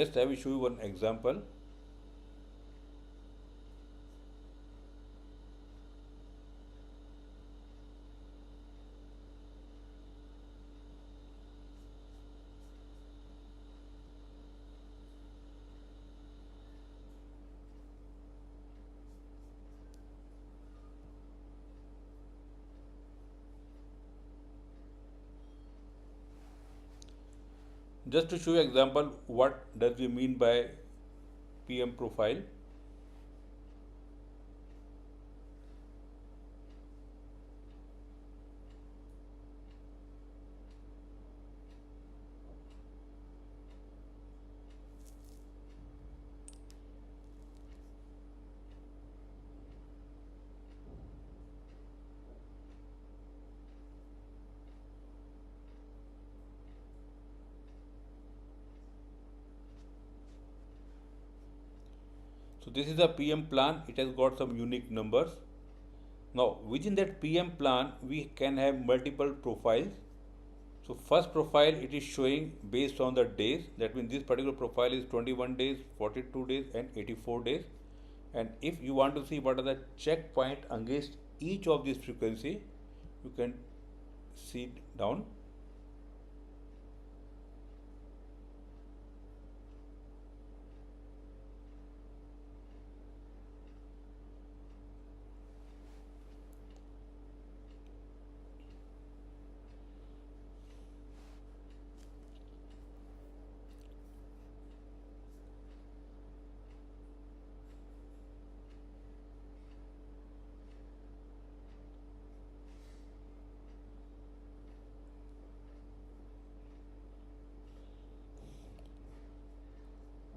Just I will show you one example. Just to show you example, what does we mean by PM profile? So this is a PM plan. It has got some unique numbers. Now within that PM plan, we can have multiple profiles. So first profile, it is showing based on the days. That means this particular profile is 21 days, 42 days and 84 days. And if you want to see what are the checkpoint against each of these frequency, you can see down.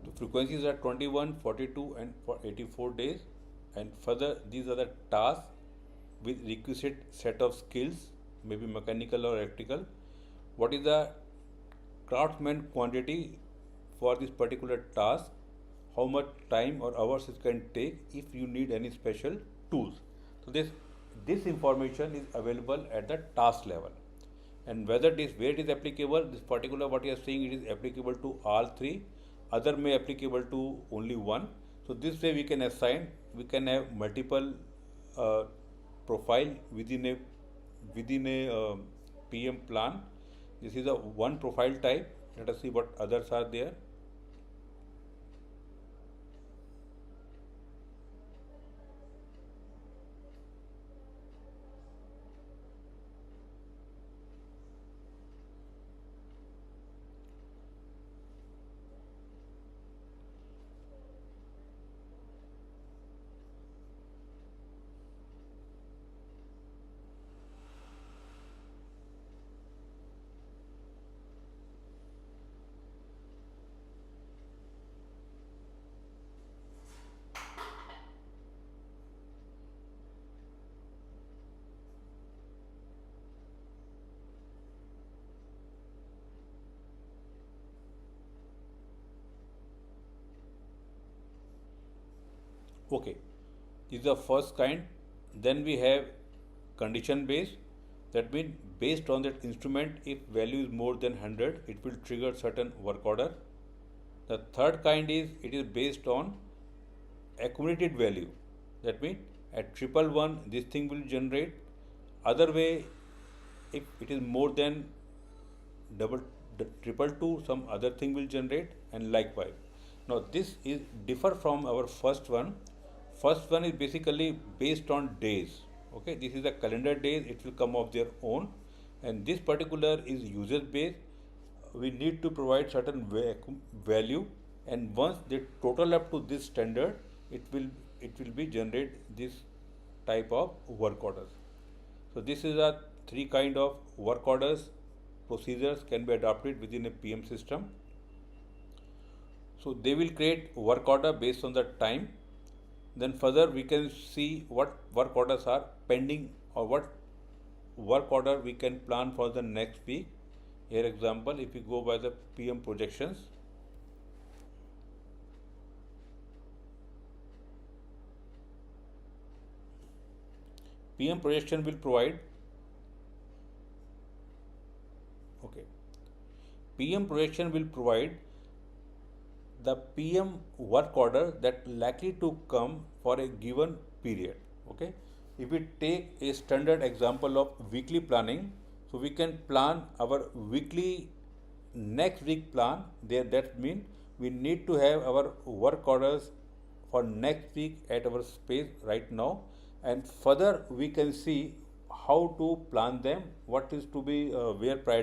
The frequencies are 21, 42 and 84 days, and further these are the tasks with requisite set of skills, maybe mechanical or electrical. What is the craftsman quantity for this particular task, how much time or hours it can take if you need any special tools. So this information is available at the task level, and whether this where it is applicable, this particular what you are saying, it is applicable to all three, other may applicable to only one. So this way we can assign, we can have multiple uh, profile within a PM plan. This is a one profile type. Let us see what others are there. Okay, this is the first kind. Then we have condition based. That means based on that instrument, if value is more than 100, it will trigger certain work order. The third kind is it is based on accumulated value. That means at triple one, this thing will generate. Other way, if it is more than double triple two, some other thing will generate, and likewise. Now this is differ from our first one. First one is basically based on days. Okay, this is the calendar days. It will come of their own, and this particular is usage based. We need to provide certain value, and once they total up to this standard, it will be generate this type of work orders. So this is a three kind of work orders procedures can be adopted within a PM system. So they will create work order based on the time. Then further we can see what work orders are pending or what work order we can plan for the next week. Here example, if we go by the PM projections, PM projection will provide, okay, PM projection will provide the PM work order that likely to come for a given period. Okay. If we take a standard example of weekly planning, so we can plan our weekly next week plan there. That means we need to have our work orders for next week at our space right now, and further we can see how to plan them, what is to be where priority